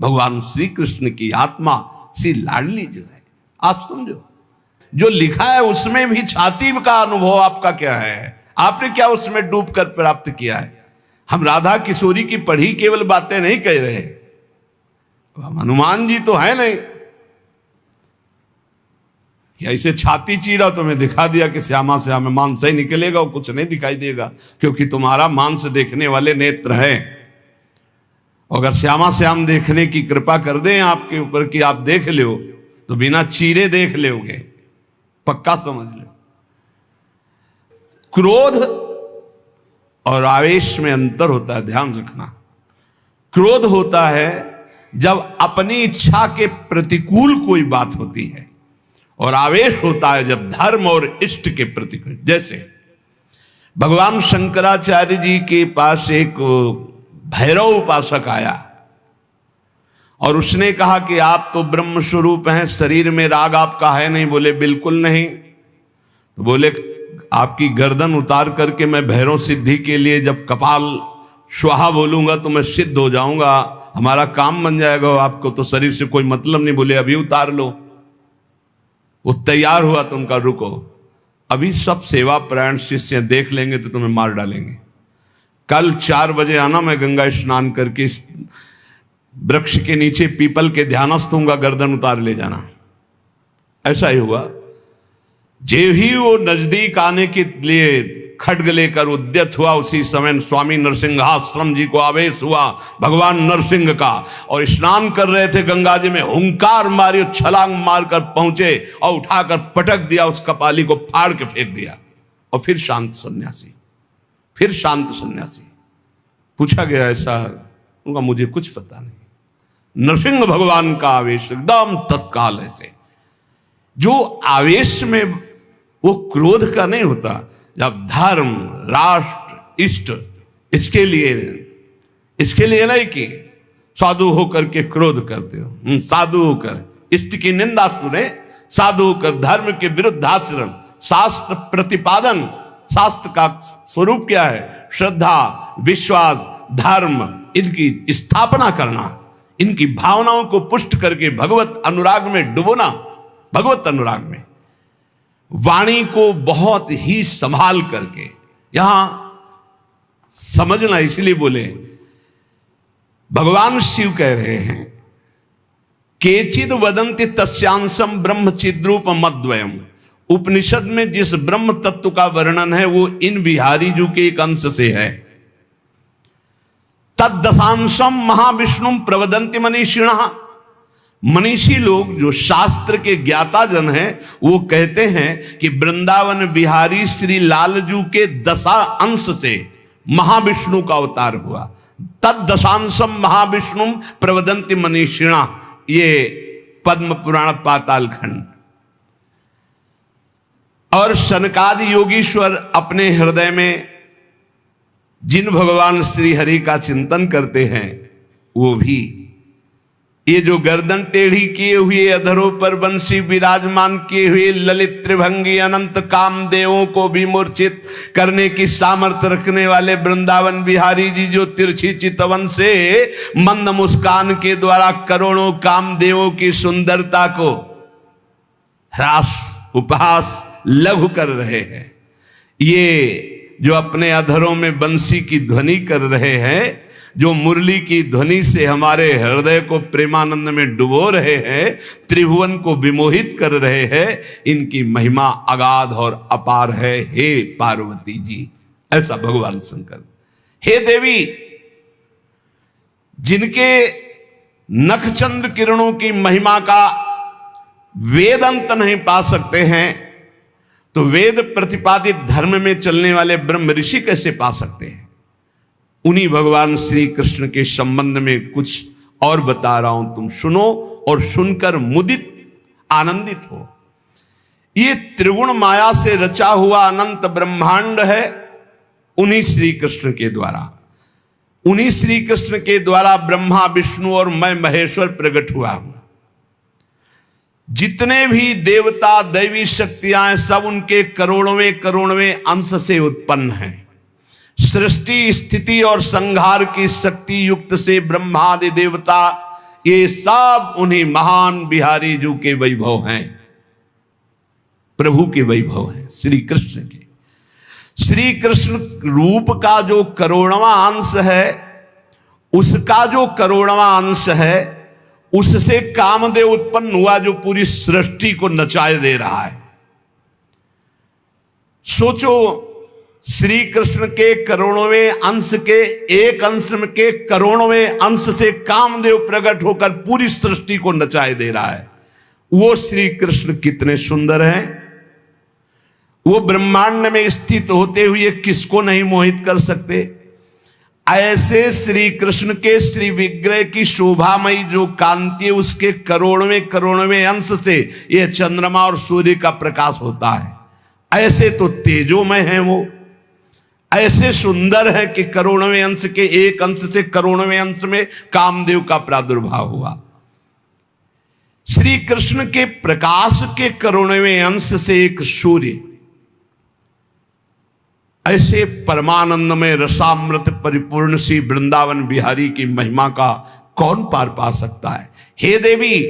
भगवान श्री कृष्ण की आत्मा श्री लाडली जो है, आप समझो, जो लिखा है उसमें भी छाती का अनुभव आपका क्या है, आपने क्या उसमें डूब कर प्राप्त किया है। हम राधा किशोरी की पढ़ी केवल बातें नहीं कह रहे, हम हनुमान जी तो है नहीं कि ऐसे छाती चीरा तो मैं दिखा दिया कि श्यामा श्याम मांस ही निकलेगा और कुछ नहीं दिखाई देगा, क्योंकि तुम्हारा मांस देखने वाले नेत्र हैं। अगर श्यामा श्याम देखने की कृपा कर दें आपके ऊपर कि आप देख लो तो बिना चीरे देख लोगे, पक्का समझ लो। क्रोध और आवेश में अंतर होता है, ध्यान रखना। क्रोध होता है जब अपनी इच्छा के प्रतिकूल कोई बात होती है, और आवेश होता है जब धर्म और इष्ट के प्रतिकूल। जैसे भगवान शंकराचार्य जी के पास एक भैरव उपासक आया और उसने कहा कि आप तो ब्रह्म स्वरूप हैं, शरीर में राग आपका है नहीं। बोले बिल्कुल नहीं। तो बोले आपकी गर्दन उतार करके मैं भैरव सिद्धि के लिए जब कपाल स्वाहा बोलूंगा तो मैं सिद्ध हो जाऊंगा, हमारा काम बन जाएगा, आपको तो शरीर से कोई मतलब नहीं। बोले अभी उतार लो। वो तैयार हुआ तो उनका रुको, अभी सब सेवा परायण शिष्य देख लेंगे तो तुम्हें मार डालेंगे। कल 4 बजे आना, मैं गंगा स्नान करके इस वृक्ष के नीचे पीपल के ध्यानस्थ हूंगा, गर्दन उतार ले जाना। ऐसा ही हुआ। जे ही वो नजदीक आने के लिए खड्ग लेकर उद्यत हुआ, उसी समय स्वामी नरसिंहाश्रम जी को आवेश हुआ भगवान नरसिंह का, और स्नान कर रहे थे गंगा जी में, हुंकार मारी, छलांग मारकर पहुंचे और उठाकर पटक दिया, उस कपाली को फाड़ के फेंक दिया। और फिर शांत सन्यासी, फिर शांत सन्यासी। पूछा गया ऐसा, उनका मुझे कुछ पता नहीं। नरसिंह भगवान का आवेश एकदम तत्काल ऐसे, जो आवेश में वो क्रोध का नहीं होता। जब धर्म, राष्ट्र, इष्ट, इसके लिए नहीं कि साधु होकर के क्रोध करते हो, साधु होकर इष्ट की निंदा सुने, साधु होकर धर्म के विरुद्ध आचरण, शास्त्र प्रतिपादन। शास्त्र का स्वरूप क्या है? श्रद्धा, विश्वास, धर्म, इनकी स्थापना करना, इनकी भावनाओं को पुष्ट करके भगवत अनुराग में डुबोना। भगवत अनुराग में वाणी को बहुत ही संभाल करके, यहां समझना, इसलिए बोले भगवान शिव कह रहे हैं केचिद वदंति तस्यांशम ब्रह्म चिद्रूप मद्वयम। उपनिषद में जिस ब्रह्म तत्व का वर्णन है वो इन बिहारी जी के एक अंश से है। तद्दशांशम महाविष्णु प्रवदंति मनीषिणः। मनीषी लोग जो शास्त्र के ज्ञाता जन हैं वो कहते हैं कि वृंदावन बिहारी श्री लालजू के 10 अंश से महाविष्णु का अवतार हुआ। तद्दशांशम महाविष्णु प्रवदंति मनीषिणा, ये पद्म पुराण पाताल खंड। और सनकादि योगीश्वर अपने हृदय में जिन भगवान श्री हरि का चिंतन करते हैं वो भी, ये जो गर्दन टेढ़ी किए हुए अधरों पर बंसी विराजमान किए हुए ललित त्रिभंगी अनंत कामदेवों को भी मूर्छित करने की सामर्थ्य रखने वाले वृंदावन बिहारी जी, जो तिरछी चितवन से मंद मुस्कान के द्वारा करोड़ों कामदेवों की सुंदरता को ह्रास, उपहास, लघु कर रहे हैं, ये जो अपने अधरों में बंसी की ध्वनि कर रहे हैं, जो मुरली की ध्वनि से हमारे हृदय को प्रेमानंद में डुबो रहे हैं, त्रिभुवन को विमोहित कर रहे हैं, इनकी महिमा अगाध और अपार है। हे पार्वती जी, ऐसा भगवान शंकर। हे देवी, जिनके नखचंद्र किरणों की महिमा का वेद अंत नहीं पा सकते हैं, तो वेद प्रतिपादित धर्म में चलने वाले ब्रह्म ऋषि कैसे पा सकते हैं? उन्हीं भगवान श्री कृष्ण के संबंध में कुछ और बता रहा हूं, तुम सुनो और सुनकर मुदित, आनंदित हो। ये त्रिगुण माया से रचा हुआ अनंत ब्रह्मांड है उन्हीं श्री कृष्ण के द्वारा। उन्हीं श्री कृष्ण के द्वारा ब्रह्मा, विष्णु और मैं महेश्वर प्रकट हुआ हूं। जितने भी देवता, दैवी शक्तियां, सब उनके करोड़वें अंश से उत्पन्न हैं। सृष्टि, स्थिति और संहार की शक्ति युक्त से ब्रह्मादि देवता ये सब उन्हीं महान बिहारी जी के वैभव हैं, प्रभु के वैभव हैं, श्री कृष्ण के। श्री कृष्ण रूप का जो करोड़वां अंश है, उसका जो करोड़वां अंश है, उससे कामदेव उत्पन्न हुआ जो पूरी सृष्टि को नचाए दे रहा है। सोचो, श्री कृष्ण के करोड़वें अंश के एक अंश के करोड़वें अंश से कामदेव प्रकट होकर पूरी सृष्टि को नचाए दे रहा है। वो श्री कृष्ण कितने सुंदर हैं। वो ब्रह्मांड में स्थित होते हुए किसको नहीं मोहित कर सकते। ऐसे श्री कृष्ण के श्री विग्रह की शोभामयी जो कांति है, उसके करोड़वें अंश से यह चंद्रमा और सूर्य का प्रकाश होता है। ऐसे तो तेजोमय हैं वो, ऐसे सुंदर है कि करोड़वें अंश के एक अंश से करोड़वें अंश में कामदेव का प्रादुर्भाव हुआ। श्री कृष्ण के प्रकाश के करोड़वें अंश से एक सूर्य, ऐसे परमानंद में रसामृत परिपूर्ण श्री वृंदावन बिहारी की महिमा का कौन पार पा सकता है। हे देवी,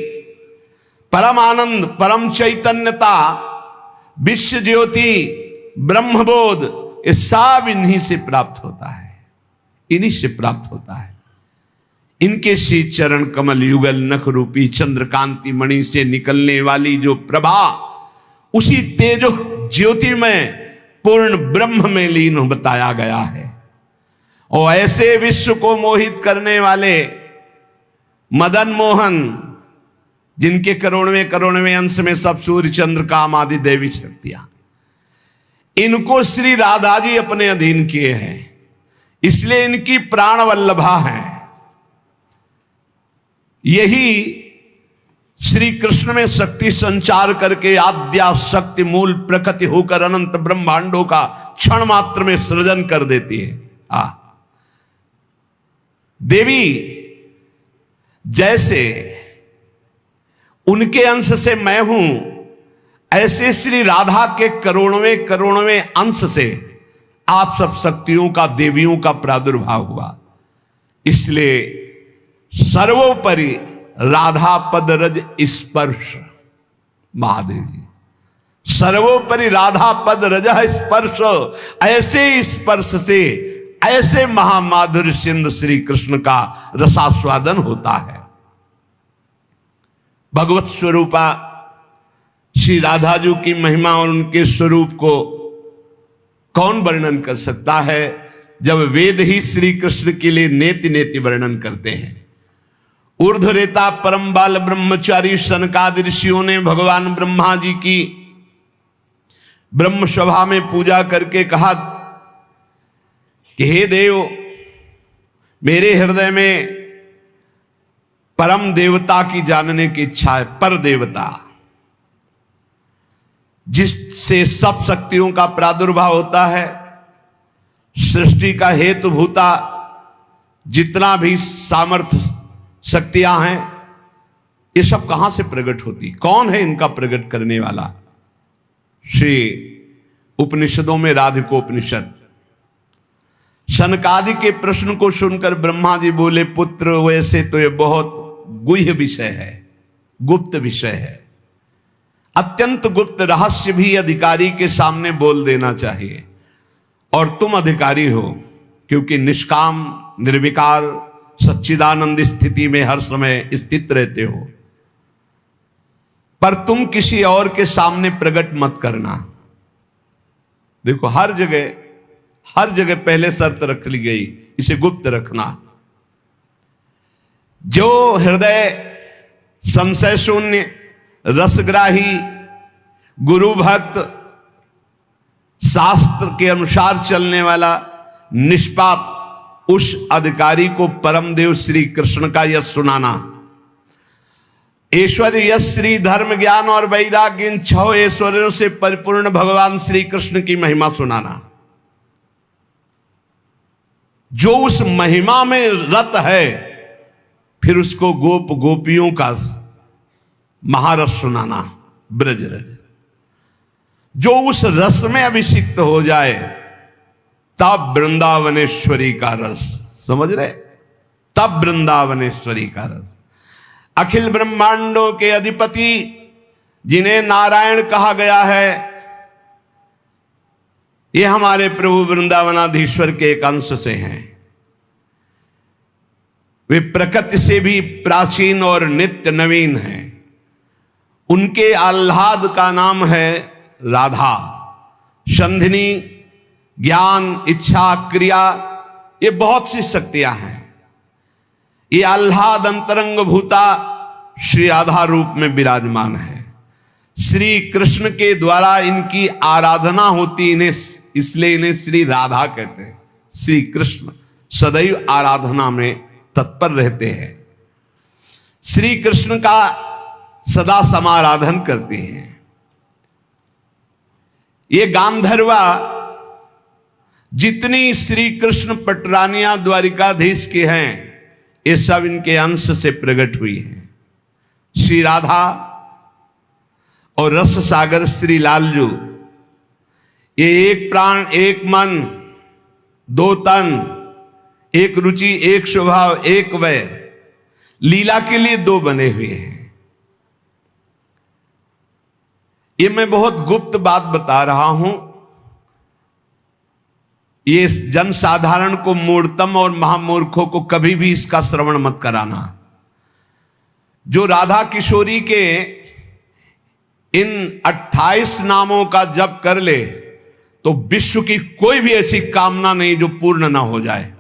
परम आनंद, परम चैतन्यता, विश्व ज्योति, ब्रह्मबोध, ये सब इन्हीं से प्राप्त होता है, इन्हीं से प्राप्त होता है। इनके श्री चरण कमल युगल नख रूपी चंद्रकांति मणि से निकलने वाली जो प्रभा, उसी तेजो ज्योति में पूर्ण ब्रह्म में लीन बताया गया है। और ऐसे विश्व को मोहित करने वाले मदन मोहन, जिनके करोड़वें अंश में सब सूर्य चंद्र काम आदि देवी शक्तियां, इनको श्री राधा जी अपने अधीन किए हैं, इसलिए इनकी प्राण वल्लभा है। यही श्री कृष्ण में शक्ति संचार करके आद्या शक्ति मूल प्रकृति होकर अनंत ब्रह्मांडों का क्षण मात्र में सृजन कर देती है। देवी जैसे उनके अंश से मैं हूं, ऐसे श्री राधा के करोड़वें अंश से आप सब शक्तियों का, देवियों का प्रादुर्भाव हुआ। इसलिए सर्वोपरि राधा पद रज स्पर्श, महादेव जी, सर्वोपरि राधा पद रज स्पर्श, ऐसे स्पर्श से ऐसे महामाधुर्य सिंधु श्री कृष्ण का रसास्वादन होता है। भगवत स्वरूपा श्री राधा जी की महिमा और उनके स्वरूप को कौन वर्णन कर सकता है, जब वेद ही श्री कृष्ण के लिए नेति नेति वर्णन करते हैं। ऊर्ध्वरेता परम बाल ब्रह्मचारी सनकादि ऋषियों ने भगवान ब्रह्मा जी की ब्रह्म सभा में पूजा करके कहा कि हे देव, मेरे हृदय में परम देवता की जानने की इच्छा है। पर देवता, जिससे सब शक्तियों का प्रादुर्भाव होता है, सृष्टि का हेतुभूता जितना भी सामर्थ्य शक्तियां हैं, ये सब कहां से प्रकट होती, कौन है इनका प्रकट करने वाला। श्री उपनिषदों में राधिकोपनिषद, सनकादि के प्रश्न को सुनकर ब्रह्मा जी बोले, पुत्र वैसे तो ये बहुत गुह्य विषय है, गुप्त विषय है, अत्यंत गुप्त रहस्य भी अधिकारी के सामने बोल देना चाहिए। और तुम अधिकारी हो, क्योंकि निष्काम निर्विकार सच्चिदानंद स्थिति में हर समय स्थित रहते हो, पर तुम किसी और के सामने प्रकट मत करना। देखो, हर जगह पहले शर्त रख ली गई, इसे गुप्त रखना। जो हृदय संशय शून्य, रसग्राही, गुरु भक्त, शास्त्र के अनुसार चलने वाला, निष्पाप, उस अधिकारी को परमदेव श्री कृष्ण का यश सुनाना। ऐश्वर्य, यश, श्री, धर्म, ज्ञान और वैराग्य, इन 6 ऐश्वर्यों से परिपूर्ण भगवान श्री कृष्ण की महिमा सुनाना। जो उस महिमा में रत है, फिर उसको गोप गोपियों का महारस सुनाना, ब्रज रज। जो उस रस में अभिषिक्त हो जाए, तब वृंदावनेश्वरी का रस, समझ रहे, तब वृंदावनेश्वरी का रस। अखिल ब्रह्मांडों के अधिपति जिन्हें नारायण कहा गया है, ये हमारे प्रभु वृंदावनाधीश्वर के एक अंश से हैं। वे प्रकृति से भी प्राचीन और नित्य नवीन हैं। उनके आह्लाद का नाम है राधा। संधिनी, ज्ञान, इच्छा, क्रिया, ये बहुत सी शक्तियां हैं। ये आह्लाद अंतरंग भूता श्री राधा रूप में विराजमान है। श्री कृष्ण के द्वारा इनकी आराधना होती, इन्हें इसलिए इन्हें श्री राधा कहते हैं। श्री कृष्ण सदैव आराधना में तत्पर रहते हैं। श्री कृष्ण का सदा समाराधन करते हैं। ये गांधर्वा जितनी श्री कृष्ण पटरानियां द्वारिकाधीश के हैं, ये सब इनके अंश से प्रकट हुई हैं। श्री राधा और रस सागर श्री लालजू, ये एक प्राण, एक मन, दो तन, एक रुचि, एक स्वभाव, एक वय, लीला के लिए दो बने हुए हैं। ये मैं बहुत गुप्त बात बता रहा हूं। ये जनसाधारण को, मूर्तम और महामूर्खों को कभी भी इसका श्रवण मत कराना। जो राधा किशोरी के इन 28 नामों का जप कर ले तो विश्व की कोई भी ऐसी कामना नहीं जो पूर्ण ना हो जाए।